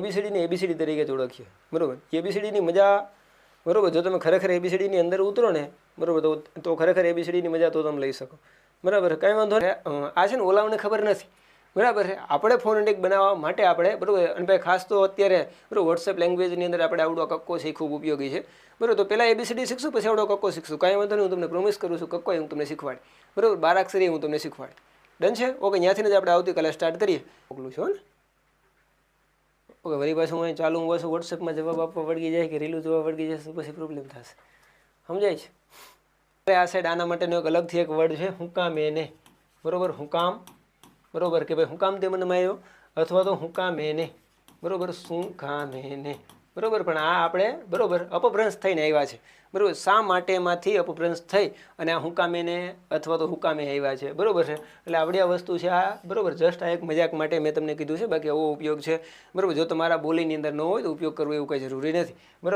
એબીસીડીને ABCD તરીકે જ ઓળખીએ, બરાબર. એબીસીડીની મજા, બરાબર, જો તમે ખરેખર એબીસીડીની અંદર ઉતરો ને, બરાબર, તો ખરેખર એબીસીડીની મજા તો તમે લઈ શકો, બરાબર. કાંઈ વાંધો નહીં. આ છે ને ઓલાઓને ખબર નથી, બરાબર છે. આપણે ફોનેટિક બનાવવા માટે આપણે, બરાબર, અને ભાઈ ખાસ તો અત્યારે, બરાબર, વોટ્સએપ લેંગ્વેજની અંદર આપણે આવડો કક્કો છે એ ખૂબ ઉપયોગી છે, બરાબર. તો પહેલાં એબીસીડી શીખશું, પછી આવડો કક્કો શીખશું. કાંઈ વાંધો નહીં, હું તમને પ્રોમિસ કરું છું, કક્કો હું તમને શીખવાડી, બરાબર. 12 અક્ષરી હું તમને શીખવાડી. ડન છે? ઓકે. ત્યાંથી જ આપણે આવતીકાલે સ્ટાર્ટ કરીએ. મોકલું છું ને. ઓકે. વળી પાછું હું અહીં ચાલુ હું પાછું વોટ્સએપમાં જવાબ આપવા વળગી જાય કે રીલું જોવા વળગી જશે તો પછી પ્રોબ્લેમ થશે, સમજાય છે? આ સાઈડ આના માટેનો એક અલગથી એક વર્ડ છે, હું કામ એને, બરાબર. હું કામ, બરાબર, કે ભાઈ હું કામ તે મનમાં આવ્યો, અથવા તો હું કામ એને, બરાબર, શું કામ એને, બરાબર. પણ આ આપણે, બરાબર, અપભ્રંશ થઈને આવ્યા છે, બરાબર. શા માટેમાંથી અપભ્રંશ થઈ અને આ હું કામ એને અથવા તો હું કામે આવ્યા છે, બરાબર છે. એટલે આવડી આ વસ્તુ છે આ, બરાબર. જસ્ટ આ એક મજાક માટે મેં તમને કીધું છે, બાકી આવો ઉપયોગ છે, બરાબર. જો તમારા બોલીની અંદર ન હોય તો ઉપયોગ કરવો એવું કંઈ જરૂરી નથી, બરાબર.